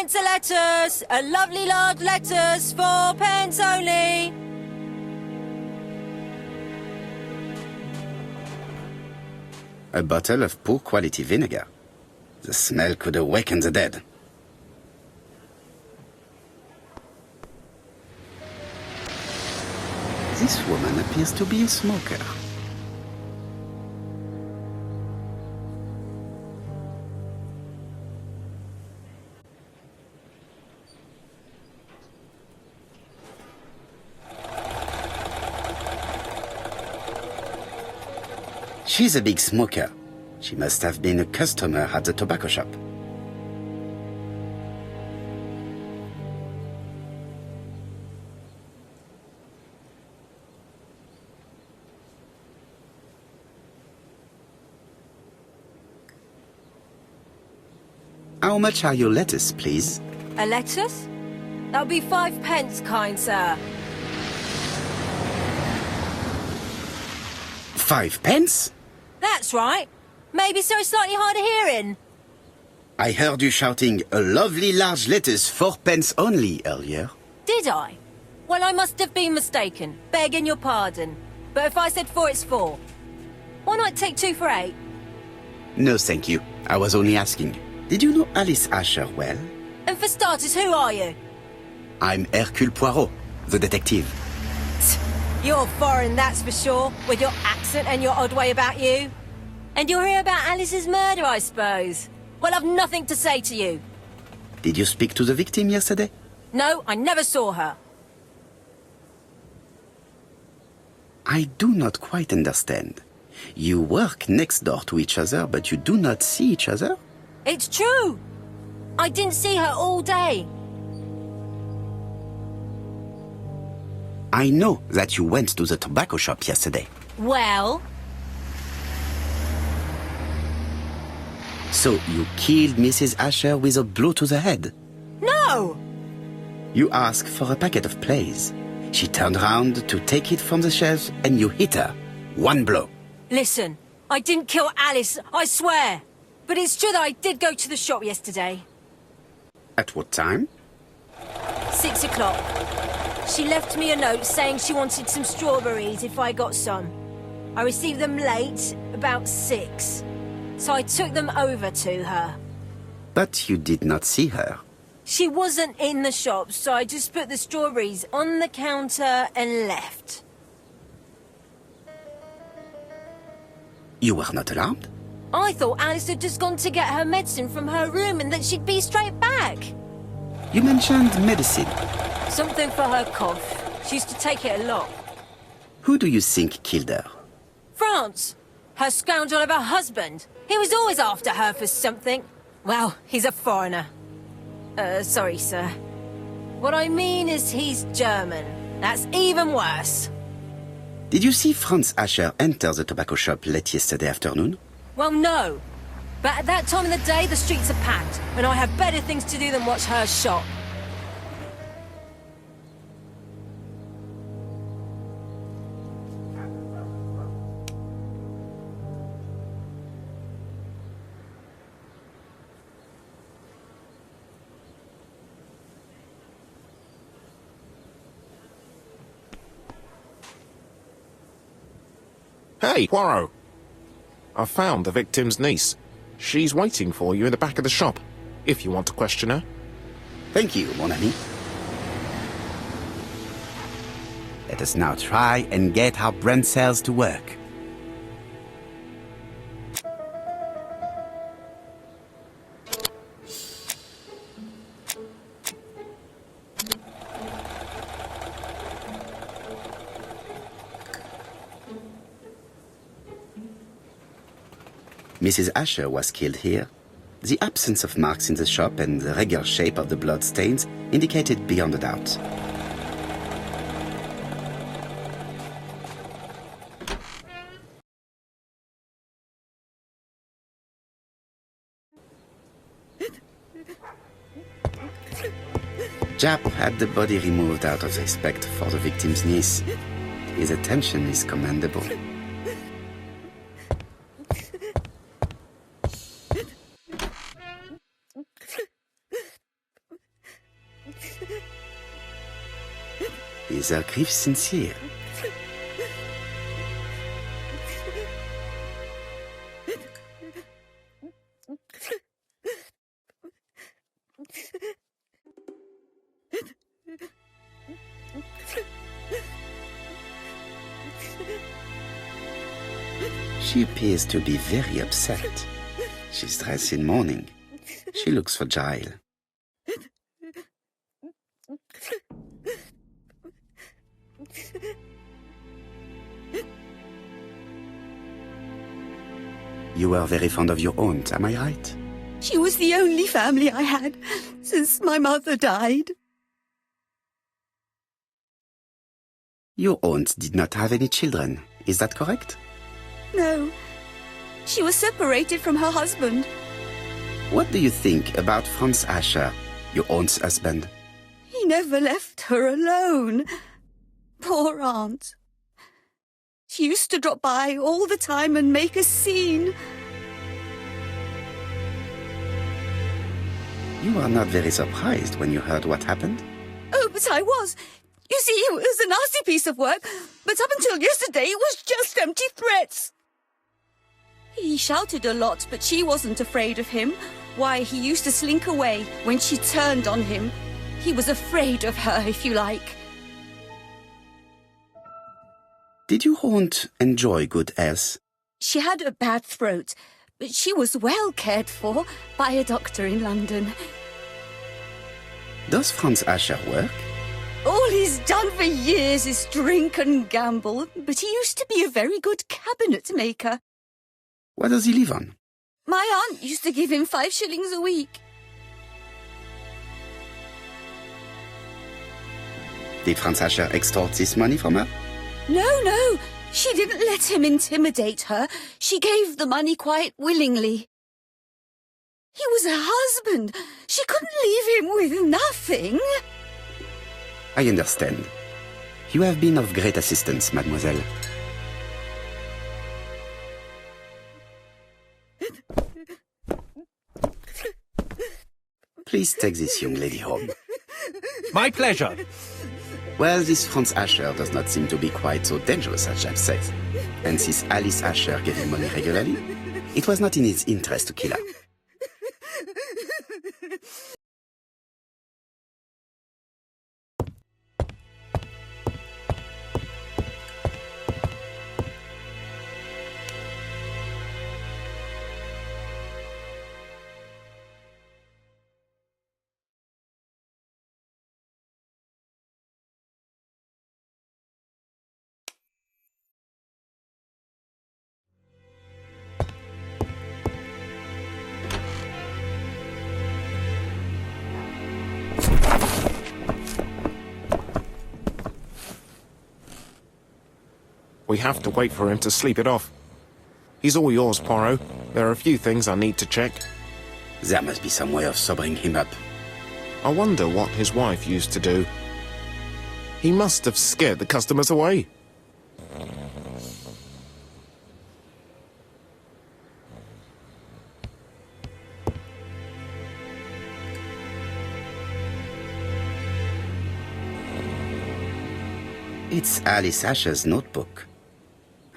pence a lettuce! A lovely large lettuce, 4 pence only! A bottle of poor quality vinegar. The smell could awaken the dead. This woman appears to be a smoker. She's a big smoker. She must have been a customer at the tobacco shop. How much are your lettuce, please? A lettuce? That'll be 5 pence, kind sir. 5 pence? That's right. Maybe so slightly hard of hearing. I heard you shouting, a lovely large lettuce, 4 pence only, earlier. Did I? Well, I must have been mistaken. Begging your pardon. But if I said 4, it's 4. Why not take 2 for 8? No, thank you. I was only asking. Did you know Alice Asher well? And for starters, who are you? I'm Hercule Poirot, the detective. You're foreign, that's for sure, with your accent and your odd way about you. And you're here about Alice's murder, I suppose. Well, I've nothing to say to you. Did you speak to the victim yesterday? No, I never saw her. I do not quite understand. You work next door to each other, but you do not see each other? It's true. I didn't see her all day. I know that you went to the tobacco shop yesterday. Well? So you killed Mrs. Asher with a blow to the head? No! You asked for a packet of plays. She turned around to take it from the shelf and you hit her. 1 blow. Listen, I didn't kill Alice, I swear. But it's true that I did go to the shop yesterday. At what time? 6 o'clock. She left me a note saying she wanted some strawberries if I got some. I received them late, about 6. So I took them over to her. But you did not see her. She wasn't in the shop, so I just put the strawberries on the counter and left. You were not alarmed? I thought Alice had just gone to get her medicine from her room and that she'd be straight back. You mentioned medicine. Something for her cough. She used to take it a lot. Who do you think killed her? France. Her scoundrel of a husband. He was always after her for something. Well, he's a foreigner. Sorry, sir. What I mean is he's German. That's even worse. Did you see Franz Asher enter the tobacco shop late yesterday afternoon? Well, no. But at that time of the day, the streets are packed, and I have better things to do than watch her shop. Hey, Poirot. I found the victim's niece. She's waiting for you in the back of the shop, if you want to question her. Thank you, mon ami. Let us now try and get our brain cells to work. Mrs. Asher was killed here. The absence of marks in the shop and the regular shape of the blood stains indicated beyond a doubt. Jap had the body removed out of respect for the victim's niece. His attention is commendable. Is her grief sincere? She appears to be very upset. She's dressed in mourning. She looks fragile. You were very fond of your aunt, am I right? She was the only family I had since my mother died. Your aunt did not have any children, is that correct? No. She was separated from her husband. What do you think about Franz Asher, your aunt's husband? He never left her alone. Poor aunt. She used to drop by all the time and make a scene. You are not very surprised when you heard what happened? Oh, but I was. You see, it was a nasty piece of work, but up until yesterday it was just empty threats. He shouted a lot, but she wasn't afraid of him. Why, he used to slink away when she turned on him. He was afraid of her, if you like. Did your aunt enjoy good health? She had a bad throat, but she was well cared for by a doctor in London. Does Franz Asher work? All he's done for years is drink and gamble, but he used to be a very good cabinet maker. What does he live on? My aunt used to give him 5 shillings a week. Did Franz Asher extort this money from her? No, she didn't let him intimidate her. She gave the money quite willingly. He was her husband. She couldn't leave him with nothing. I understand. You have been of great assistance, mademoiselle. Please take this young lady home. My pleasure. Well, this Franz Asher does not seem to be quite so dangerous as James says. And since Alice Asher gave him money regularly, it was not in his interest to kill her. We have to wait for him to sleep it off. He's all yours, Poirot. There are a few things I need to check. There must be some way of sobering him up. I wonder what his wife used to do. He must have scared the customers away. It's Alice Asher's notebook.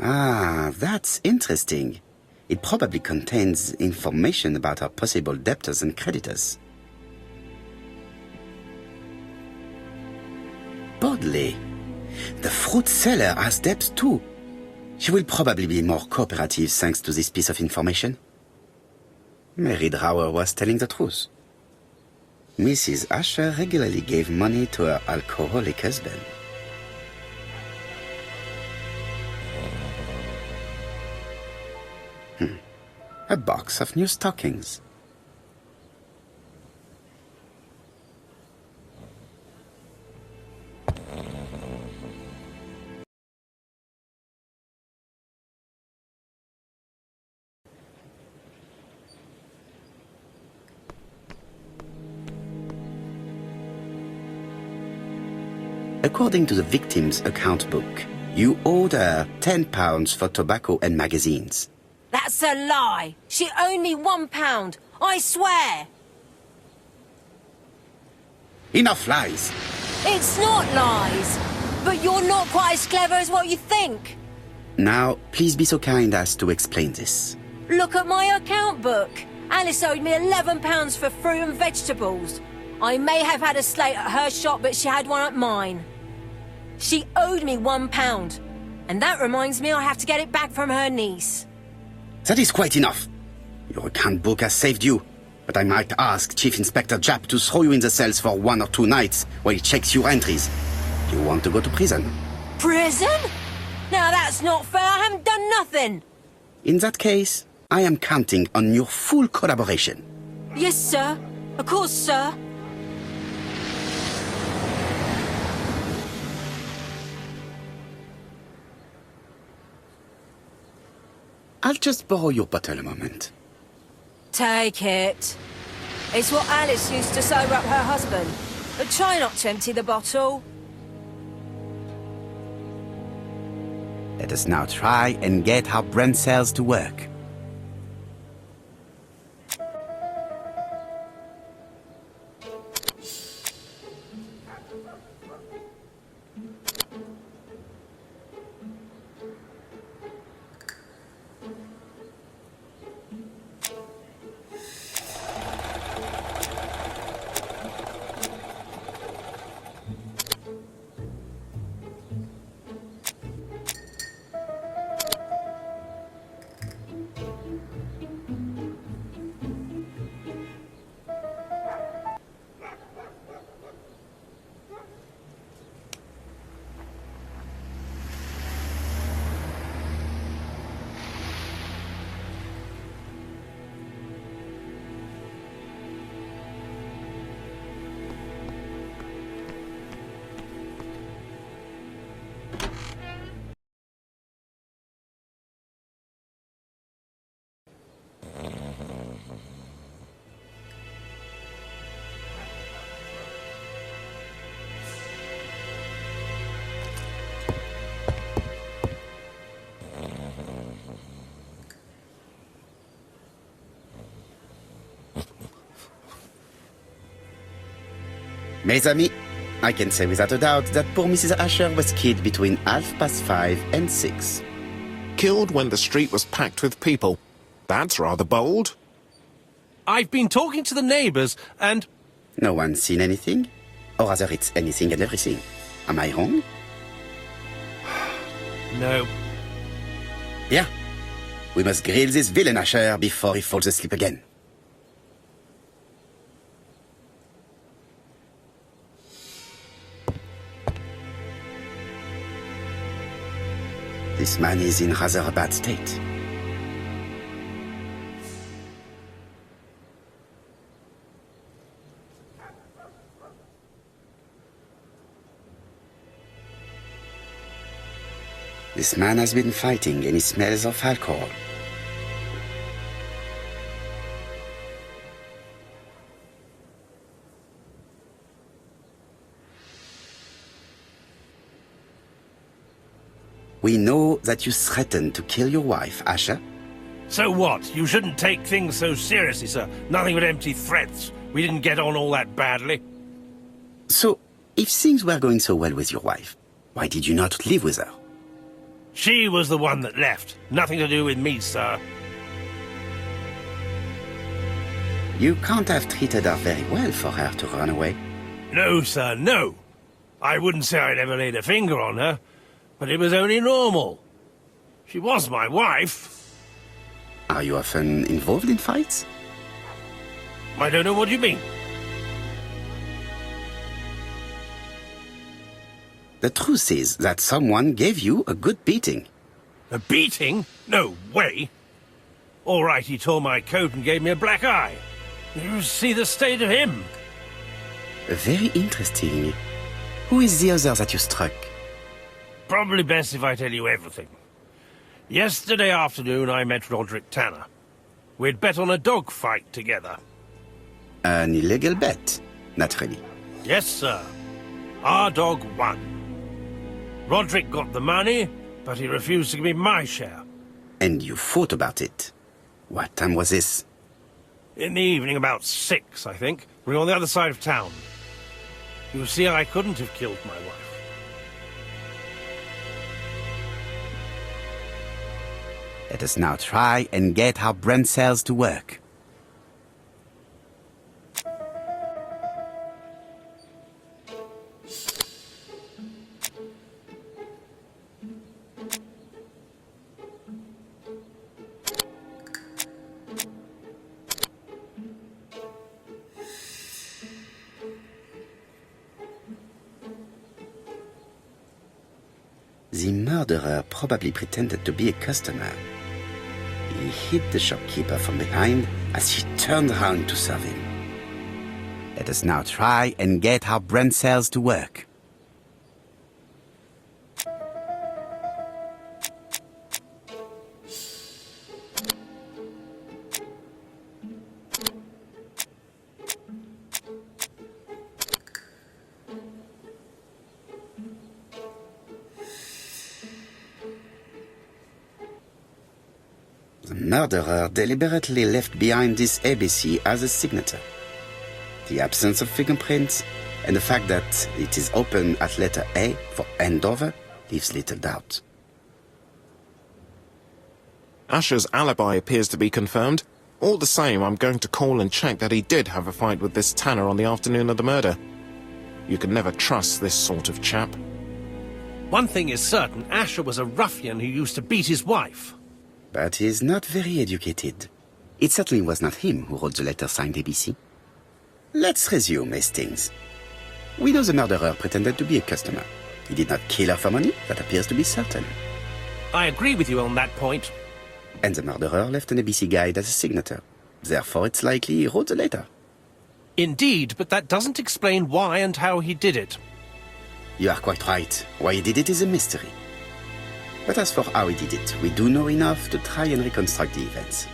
Ah, that's interesting. It probably contains information about her possible debtors and creditors. Bodley. The fruit seller has debts too. She will probably be more cooperative thanks to this piece of information. Mary Drower was telling the truth. Mrs. Asher regularly gave money to her alcoholic husband. A box of new stockings. According to the victim's account book, you owed her £10 for tobacco and magazines. That's a lie. She owed me £1. I swear. Enough lies! It's not lies. But you're not quite as clever as what you think. Now, please be so kind as to explain this. Look at my account book. Alice owed me £11 for fruit and vegetables. I may have had a slate at her shop, but she had one at mine. She owed me £1. And that reminds me I have to get it back from her niece. That is quite enough. Your account book has saved you, but I might ask Chief Inspector Japp to throw you in the cells for 1 or 2 nights while he checks your entries. Do you want to go to prison? Prison? Now that's not fair. I haven't done nothing. In that case, I am counting on your full collaboration. Yes, sir. Of course, sir. I'll just borrow your bottle a moment. Take it. It's what Alice used to sober up her husband. But try not to empty the bottle. Let us now try and get our brain cells to work. Mes amis, I can say without a doubt that poor Mrs. Asher was killed between 5:30 and 6. Killed when the street was packed with people. That's rather bold. I've been talking to the neighbours and... No one's seen anything? Or rather, it's anything and everything. Am I wrong? No. Yeah. We must grill this villain Asher before he falls asleep again. This man is in rather a bad state. This man has been fighting and he smells of alcohol. We know that you threatened to kill your wife, Asher. So what? You shouldn't take things so seriously, sir. Nothing but empty threats. We didn't get on all that badly. So, if things were going so well with your wife, why did you not live with her? She was the one that left. Nothing to do with me, sir. You can't have treated her very well for her to run away. No, sir, no. I wouldn't say I'd ever laid a finger on her, but it was only normal. She was my wife. Are you often involved in fights? I don't know what you mean. The truth is that someone gave you a good beating. A beating? No way. All right, he tore my coat and gave me a black eye. You see the state of him. Very interesting. Who is the other that you struck? Probably best if I tell you everything. Yesterday afternoon, I met Roderick Tanner. We'd bet on a dog fight together. An illegal bet, naturally. Yes, sir. Our dog won. Roderick got the money, but he refused to give me my share. And you fought about it. What time was this? In the evening, about 6, I think. We were on the other side of town. You see, I couldn't have killed my wife. Let us now try and get our brain cells to work. The murderer probably pretended to be a customer. He hit the shopkeeper from behind as he turned around to serve him. Let us now try and get our brain cells to work. The murderer deliberately left behind this ABC as a signature. The absence of fingerprints and the fact that it is open at letter A for Andover leaves little doubt. Asher's alibi appears to be confirmed. All the same, I'm going to call and check that he did have a fight with this Tanner on the afternoon of the murder. You can never trust this sort of chap. One thing is certain, Asher was a ruffian who used to beat his wife. But he is not very educated. It certainly was not him who wrote the letter signed ABC. Let's resume, Hastings. We know the murderer pretended to be a customer. He did not kill her for money, that appears to be certain. I agree with you on that point. And the murderer left an ABC guide as a signature. Therefore, it's likely he wrote the letter. Indeed, but that doesn't explain why and how he did it. You are quite right. Why he did it is a mystery. But as for how he did it, we do know enough to try and reconstruct the events.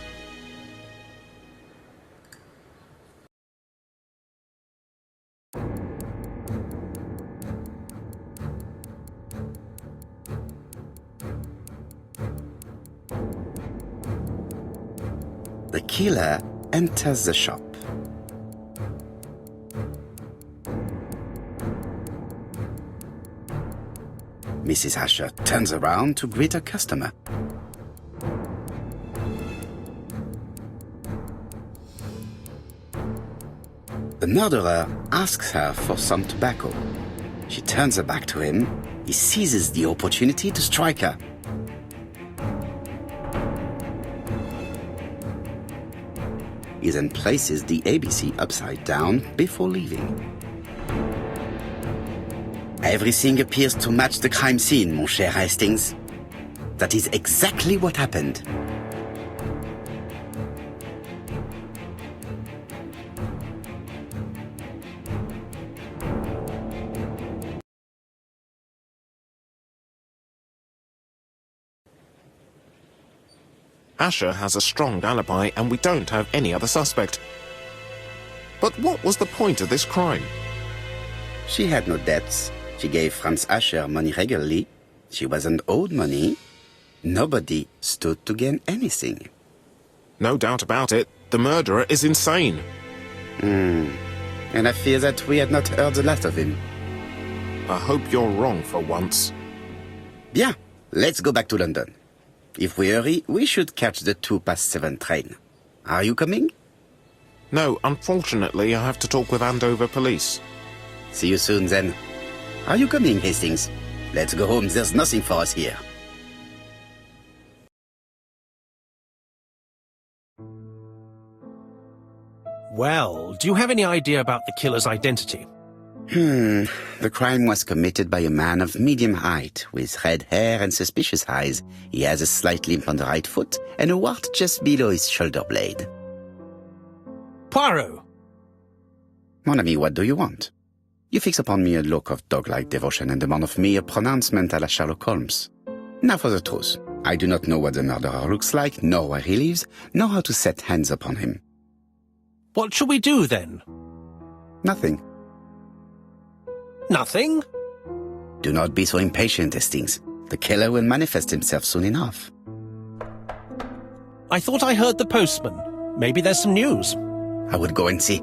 The killer enters the shop. Mrs. Asher turns around to greet her customer. The murderer asks her for some tobacco. She turns her back to him. He seizes the opportunity to strike her. He then places the ABC upside down before leaving. Everything appears to match the crime scene, mon cher Hastings. That is exactly what happened. Asher has a strong alibi and we don't have any other suspect. But what was the point of this crime? She had no debts. She gave Franz Asher money regularly. She wasn't owed money. Nobody stood to gain anything. No doubt about it, the murderer is insane. And I fear that we had not heard the last of him. I hope you're wrong for once. Bien, let's go back to London. If we hurry, we should catch the 7:02 train. Are you coming? No, unfortunately, I have to talk with Andover police. See you soon, then. Are you coming, Hastings? Let's go home. There's nothing for us here. Well, do you have any idea about the killer's identity? The crime was committed by a man of medium height, with red hair and suspicious eyes. He has a slight limp on the right foot and a wart just below his shoulder blade. Poirot! Mon ami, what do you want? You fix upon me a look of dog-like devotion and demand of me a pronouncement à la Sherlock Holmes. Now for the truth. I do not know what the murderer looks like, nor where he lives, nor how to set hands upon him. What shall we do, then? Nothing. Nothing? Do not be so impatient, Hastings. The killer will manifest himself soon enough. I thought I heard the postman. Maybe there's some news. I would go and see.